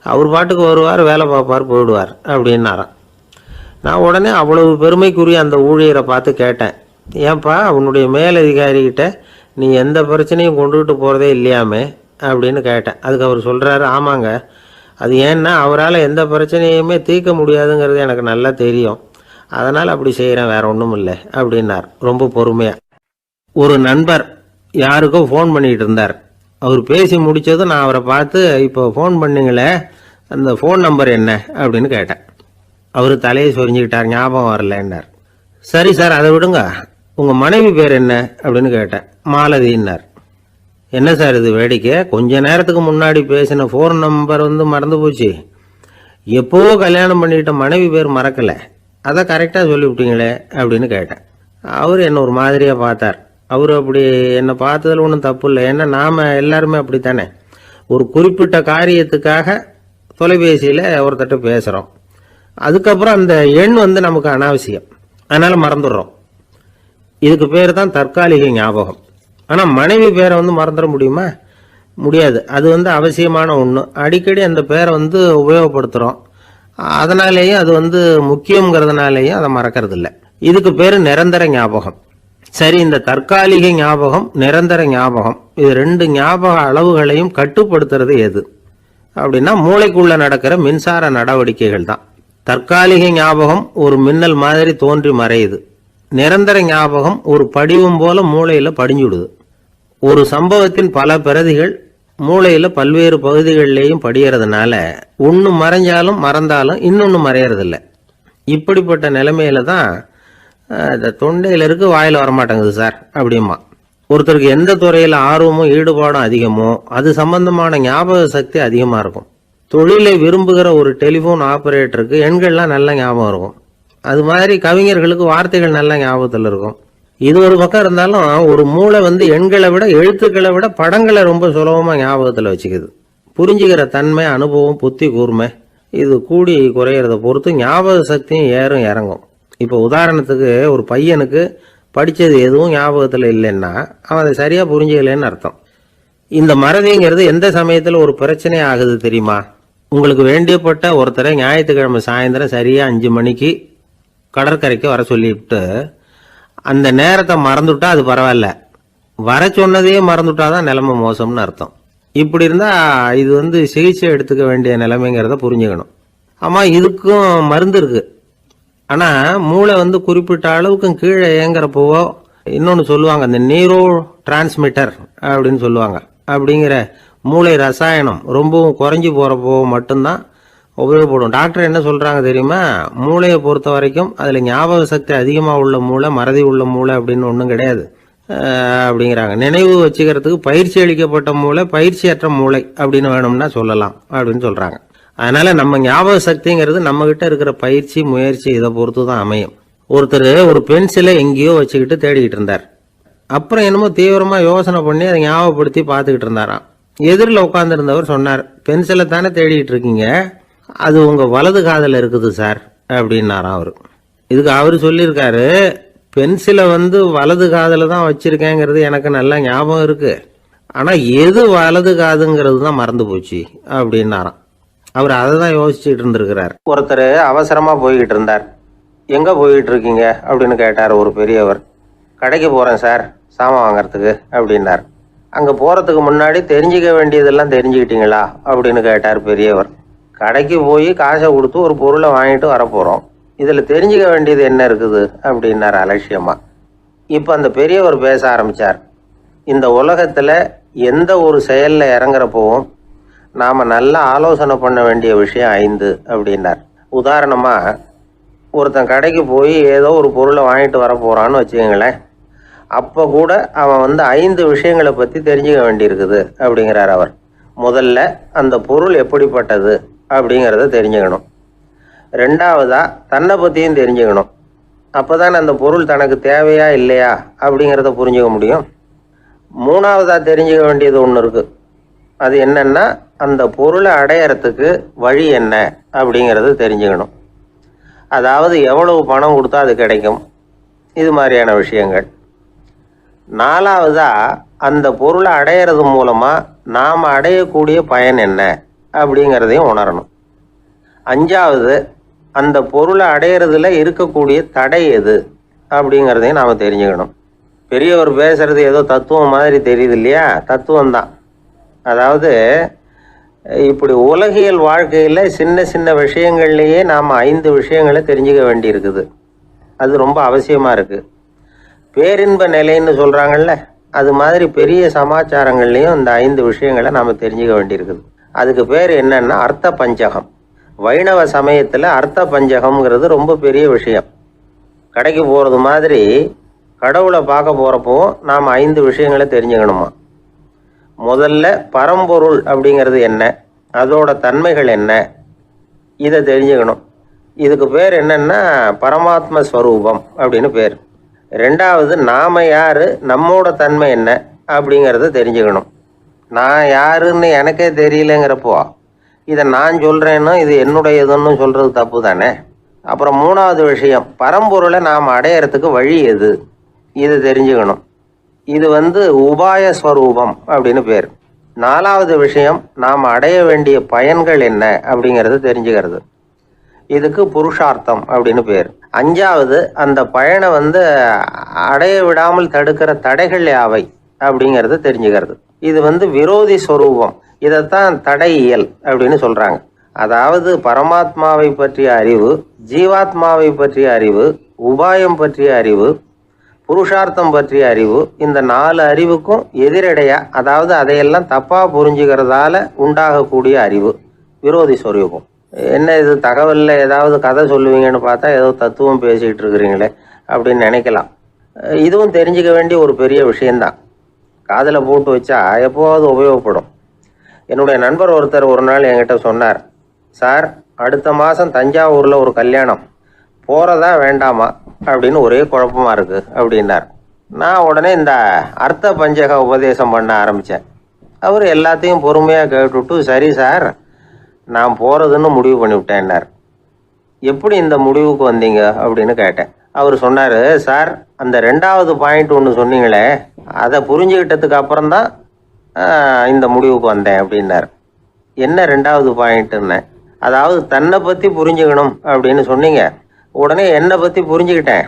அவர் பாட்டுக்கு வருவார், வேலை பார்ப்பார், போயிடுவார் அப்படின்னாராம். நான் உடனே அவ்வளவு பெருமைக்குரிய அந்த ஊழியரை பார்த்து கேட்டேன், ஏன்பா உன்னுடைய மேலதிகாரிகிட்ட நீ எந்த பிரச்சனையும் கொண்டுகிட்டு போகிறதே இல்லையாமே அப்படின்னு கேட்டேன். அதுக்கு அவர் சொல்கிறாரு, ஆமாங்க, அது ஏன்னா அவரால் எந்த பிரச்சனையுமே தீர்க்க முடியாதுங்கிறது எனக்கு நல்லா தெரியும், அதனால் அப்படி செய்கிறேன், வேற ஒன்றும் இல்லை அப்படின்னார் ரொம்ப பொறுமையாக. ஒரு நண்பர் யாருக்கோ ஃபோன் பண்ணிகிட்டு இருந்தார். அவர் பேசி முடித்ததும் நான் அவரை பார்த்து, இப்போ ஃபோன் பண்ணிங்களே, அந்த ஃபோன் நம்பர் என்ன அப்படின்னு கேட்டேன். அவர் தலையை சொரிஞ்சுக்கிட்டார், ஞாபகம் வரலன்னார். சரி சார், அதை விடுங்க, உங்கள் மனைவி பேர் என்ன அப்படின்னு கேட்டேன். மாலதின்னார். என்ன சார் இது வேடிக்கை, கொஞ்ச நேரத்துக்கு முன்னாடி பேசின ஃபோன் நம்பர் மறந்து போச்சு, எப்போவோ கல்யாணம் பண்ணிக்கிட்ட மனைவி பேர் மறக்கலை, அதை கரெக்டாக சொல்லிவிட்டீங்களே அப்படின்னு கேட்டேன். அவர் என்ன ஒரு மாதிரியாக பார்த்தார். அவர் அப்படி என்னை பார்த்ததில் ஒன்றும் தப்பு இல்லை, ஏன்னா நாம் எல்லாருமே அப்படித்தானே. ஒரு குறிப்பிட்ட காரியத்துக்காக தொலைபேசியில் ஒருத்தட்ட பேசுகிறோம், அதுக்கப்புறம் அந்த எண் நமக்கு அனாவசியம், அதனால் மறந்துடுறோம். இதுக்கு பேர் தான் தற்காலிக ஞாபகம். ஆனால் மனைவி பேரை மறந்துட முடியுமா? முடியாது. அது அவசியமான ஒன்று. அடிக்கடி அந்த பேரை உபயோகப்படுத்துகிறோம், அதனாலேயும் அது முக்கியங்கிறதுனாலேயும் அதை மறக்கிறது இல்லை. இதுக்கு பேர் நிரந்தர ஞாபகம். சரி, இந்த தற்காலிக ஞாபகம், நிரந்தர ஞாபகம், இது ரெண்டு ஞாபக அளவுகளையும் கட்டுப்படுத்துறது எது அப்படின்னா மூளைக்குள்ள நடக்கிற மின்சார நடவடிக்கைகள் தான். தற்காலிக ஞாபகம் ஒரு மின்னல் மாதிரி தோன்றி மறையுது. நிரந்தர ஞாபகம் ஒரு படிவம் போல மூளையில படிஞ்சுடுது. ஒரு சம்பவத்தின் பல பிரதிகள் மூளையில பல்வேறு பகுதிகளிலேயும் படியறதுனால ஒன்று மறைஞ்சாலும் மறந்தாலும் இன்னொன்று மறையறதில்ல. இப்படிப்பட்ட நிலைமையில தான் இந்த தொண்டையில் இருக்கு வாயில் வரமாட்டேங்குது சார் அப்படிமா. ஒருத்தருக்கு எந்த துறையில் ஆர்வமும் ஈடுபாடும் அதிகமோ அது சம்பந்தமான ஞாபக சக்தி அதிகமாக இருக்கும். தொழிலை விரும்புகிற ஒரு டெலிஃபோன் ஆபரேட்டருக்கு எண்கள்லாம் நல்ல ஞாபகம் இருக்கும். அது மாதிரி கவிஞர்களுக்கு வார்த்தைகள் நல்ல ஞாபகத்தில் இருக்கும். இது ஒரு பக்கம் இருந்தாலும் ஒரு மூளை எண்களை விட எழுத்துக்களை விட படங்களை ரொம்ப சுலபமாக ஞாபகத்தில் வச்சுக்குது. புரிஞ்சுக்கிற தன்மை, அனுபவம், புத்தி கூர்மை இது கூடி குறையிறத பொறுத்து ஞாபக சக்தியும் ஏறும் இறங்கும். இப்போ உதாரணத்துக்கு ஒரு பையனுக்கு படித்தது எதுவும் ஞாபகத்தில் இல்லைன்னா அவன் அதை சரியாக புரிஞ்சுக்கலைன்னு அர்த்தம். இந்த மறதிங்கிறது எந்த சமயத்தில் ஒரு பிரச்சனை ஆகுது தெரியுமா? உங்களுக்கு வேண்டியப்பட்ட ஒருத்தரை ஞாயிற்றுக்கிழமை சாயந்தரம் சரியாக 5 மணிக்கு கடற்கரைக்கு வர சொல்லிவிட்டு அந்த நேரத்தை மறந்துவிட்டா அது பரவாயில்ல, வர சொன்னதையே மறந்துவிட்டாதான் நிலைமை மோசம்னு அர்த்தம். இப்படி இருந்தால் இது சிகிச்சை எடுத்துக்க வேண்டிய நிலைமைங்கிறத புரிஞ்சுக்கணும். ஆமாம், இதுக்கும் மருந்து இருக்குது. ஆனால் மூளை குறிப்பிட்ட அளவுக்கு கீழே இயங்குறப்போவோ இன்னொன்று சொல்லுவாங்க, இந்த நியூரோ டிரான்ஸ்மிட்டர் அப்படின்னு சொல்லுவாங்க. அப்படிங்கிற மூளை ரசாயனம் ரொம்பவும் குறைஞ்சி போகிறப்போ மட்டும்தான் உபயோகப்படும். டாக்டர் என்ன சொல்கிறாங்க தெரியுமா? மூளையை பொறுத்த வரைக்கும் அதில் ஞாபக சக்தி அதிகமாக உள்ள மூளை, மறதி உள்ள மூளை அப்படின்னு ஒன்றும் கிடையாது அப்படிங்கிறாங்க. நினைவு வச்சுக்கிறதுக்கு பயிற்சி அளிக்கப்பட்ட மூளை, பயிற்சியற்ற மூளை அப்படின்னு வேணும்னா சொல்லலாம் அப்படின்னு சொல்கிறாங்க. அதனால நம்ம ஞாபக சக்திங்கிறது நம்ம கிட்ட இருக்கிற பயிற்சி, முயற்சி இதை பொறுத்து தான் அமையும். ஒருத்தர் ஒரு பென்சிலை எங்கேயோ வச்சுக்கிட்டு தேடிக்கிட்டு இருந்தார். அப்புறம் என்னமோ தீவிரமாக யோசனை பண்ணி அதை ஞாபகப்படுத்தி பார்த்துக்கிட்டு இருந்தாராம். எதிரில் உட்காந்துருந்தவர் சொன்னார், பென்சிலை தானே தேடிட்டு இருக்கீங்க, அது உங்கள் வலது காதில் இருக்குது சார் அப்படின்னாராம் அவர். இதுக்கு அவர் சொல்லியிருக்காரு, பென்சிலை வலது காதில் தான் வச்சிருக்கேங்கிறது எனக்கு நல்லா ஞாபகம் இருக்கு, ஆனால் எது வலது காதுங்கிறது தான் மறந்து போச்சு அப்படின்னாராம். அவர் அதை தான் யோசிச்சுட்டு இருந்திருக்கிறார். ஒருத்தர் அவசரமா போய்கிட்டு இருந்தார். எங்க போய்கிட்டு இருக்கீங்க அப்படின்னு கேட்டார் ஒரு பெரியவர். கடைக்கு போறேன் சார், சாமான் வாங்கறதுக்கு அப்படின்னார். அங்க போறதுக்கு முன்னாடி தெரிஞ்சுக்க வேண்டியதெல்லாம் தெரிஞ்சுக்கிட்டீங்களா அப்படின்னு கேட்டார் பெரியவர். கடைக்கு போய் காசை கொடுத்து ஒரு பொருளை வாங்கிட்டு வரப்போறோம், இதுல தெரிஞ்சுக்க வேண்டியது என்ன இருக்குது அப்படின்னார் அலட்சியமா. இப்ப அந்த பெரியவர் பேச ஆரம்பிச்சார். இந்த உலகத்துல எந்த ஒரு செயல்ல இறங்குறப்போவும் நாம நல்லா ஆலோசனை பண்ண வேண்டிய விஷயம் 5 அப்படின்னார். உதாரணமா, ஒருத்தன் கடைக்கு போய் ஏதோ ஒரு பொருளை வாங்கிட்டு வர போறான்னு வச்சுக்கோங்களேன். அப்போ கூட அவன் 5 விஷயங்களை பற்றி தெரிஞ்சுக்க வேண்டியிருக்குது அப்படிங்கிறார் அவர். முதல்ல அந்த பொருள் எப்படிப்பட்டது அப்படிங்கிறத தெரிஞ்சுக்கணும். ரெண்டாவதா தன்னை பற்றியும் தெரிஞ்சுக்கணும். அப்போதான் அந்த பொருள் தனக்கு தேவையா இல்லையா அப்படிங்கிறத புரிஞ்சுக்க முடியும். மூணாவதா தெரிஞ்சுக்க வேண்டியது ஒன்று இருக்கு. அது என்னன்னா, அந்த பொருளை அடையறதுக்கு வழி என்ன அப்படிங்கிறது தெரிஞ்சுக்கணும். அதாவது எவ்வளவு பணம் கொடுத்தா அது கிடைக்கும், இது மாதிரியான விஷயங்கள். நாலாவதா அந்த பொருளை அடையிறது மூலமா நாம் அடையக்கூடிய பயன் என்ன அப்படிங்கிறதையும் உணரணும். அஞ்சாவது, அந்த பொருளை அடையிறதுல இருக்கக்கூடிய தடை எது அப்படிங்கிறதையும் நாம் தெரிஞ்சுக்கணும். பெரியவர் பேசுறது ஏதோ தத்துவம் மாதிரி தெரியுது இல்லையா? தத்துவம் தான். அதாவது இப்படி உலகியல் வாழ்க்கையில் சின்ன சின்ன விஷயங்கள்லேயே நாம் 5 விஷயங்களை தெரிஞ்சுக்க வேண்டி இருக்குது. அது ரொம்ப அவசியமாக இருக்குது. பேரின்ப நிலைன்னு சொல்கிறாங்கல்ல, அது மாதிரி பெரிய சமாச்சாரங்கள்லேயும் இந்த 5 விஷயங்களை நாம் தெரிஞ்சுக்க வேண்டியிருக்குது. அதுக்கு பேர் என்னன்னா அர்த்த பஞ்சகம். வைணவ சமயத்தில் அர்த்த பஞ்சகம்ங்கிறது ரொம்ப பெரிய விஷயம். கடைக்கு போகிறது மாதிரி கடவுளை பார்க்க போகிறப்போ நாம் 5 விஷயங்களை தெரிஞ்சுக்கணுமா. முதல்ல பரம்பொருள் அப்படிங்கிறது என்ன, அதோட தன்மைகள் என்ன, இதை தெரிஞ்சுக்கணும். இதுக்கு பேர் என்னன்னா பரமாத்ம ஸ்வரூபம் அப்படின்னு பேர். ரெண்டாவது, நாம யாரு, நம்மோட தன்மை என்ன அப்படிங்கிறத தெரிஞ்சுக்கணும். நான் யாருன்னு எனக்கே தெரியலங்கிறப்போ இதை நான் சொல்றேன்னு இது என்னுடையதுன்னு சொல்றது தப்பு தானே. அப்புறம் மூணாவது விஷயம், பரம்பொருளை நாம் அடையறதுக்கு வழி எது, இதை தெரிஞ்சுக்கணும். இது உபாய ஸ்வரூபம் அப்படின்னு பேர். நாலாவது விஷயம், நாம் அடைய வேண்டிய பயன்கள் என்ன அப்படிங்கிறது தெரிஞ்சுக்கிறது. இதுக்கு புருஷார்த்தம் அப்படின்னு பேர். அஞ்சாவது, அந்த பயனை அடைய விடாமல் தடுக்கிற தடைகள் யாவை அப்படிங்கிறது தெரிஞ்சுக்கிறது. இது விரோதி ஸ்வரூபம். இதைத்தான் தடையியல் அப்படின்னு சொல்றாங்க. அதாவது பரமாத்மாவை பற்றிய அறிவு, ஜீவாத்மாவை பற்றிய அறிவு, உபாயம் பற்றிய அறிவு, புருஷார்த்தம் பற்றிய அறிவு, இந்த 4 அறிவுக்கும் எதிரடையா, அதாவது அதையெல்லாம் தப்பா புரிஞ்சுக்கிறதால உண்டாகக்கூடிய அறிவு விரோதி ஸ்வரூபம். என்ன இது தகவல்ல ஏதாவது கதை சொல்லுவீங்கன்னு பார்த்தா ஏதோ தத்துவம் பேசிக்கிட்டு இருக்கிறீங்களே அப்படின்னு நினைக்கலாம். இதுவும் தெரிஞ்சுக்க வேண்டிய ஒரு பெரிய விஷயந்தான். காதில் போட்டு வச்சா எப்போவாவது உபயோகப்படும். என்னுடைய நண்பர் ஒருத்தர் ஒரு நாள் என்கிட்ட சொன்னார், சார் அடுத்த மாதம் தஞ்சாவூரில் ஒரு கல்யாணம், போகிறதா வேண்டாமா அப்படின்னு ஒரே குழப்பமாக இருக்குது அப்படின்னார். நான் உடனே இந்த அர்த்த பஞ்சக உபதேசம் பண்ண ஆரம்பித்தேன். அவர் எல்லாத்தையும் பொறுமையாக கேட்டுவிட்டு, சரி சார் நான் போகிறதுன்னு முடிவு பண்ணிவிட்டேன்னார். எப்படி இந்த முடிவுக்கு வந்தீங்க அப்படின்னு கேட்டேன். அவர் சொன்னார், சார் அந்த 2வது பாயிண்ட் ஒன்று சொன்னீங்களே, அதை புரிஞ்சுக்கிட்டதுக்கு அப்புறம்தான் இந்த முடிவுக்கு வந்தேன் அப்படின்னார். என்ன 2வது பாயிண்ட்டுன்னு? அதாவது தன்னை பற்றி புரிஞ்சுக்கணும் அப்படின்னு சொன்னீங்க. உடனே என்னை பற்றி புரிஞ்சுக்கிட்டேன்,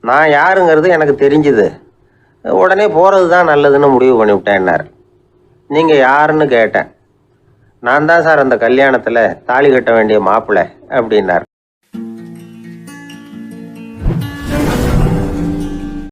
நான் யாருங்கிறது எனக்கு தெரிஞ்சுது, உடனே போகிறது தான் நல்லதுன்னு முடிவு பண்ணிவிட்டேன்னார். நீங்கள் யாருன்னு கேட்டேன். நான் தான் சார் அந்த கல்யாணத்தில் தாலி கட்ட வேண்டிய மாப்பிள்ளை அப்படின்னார்.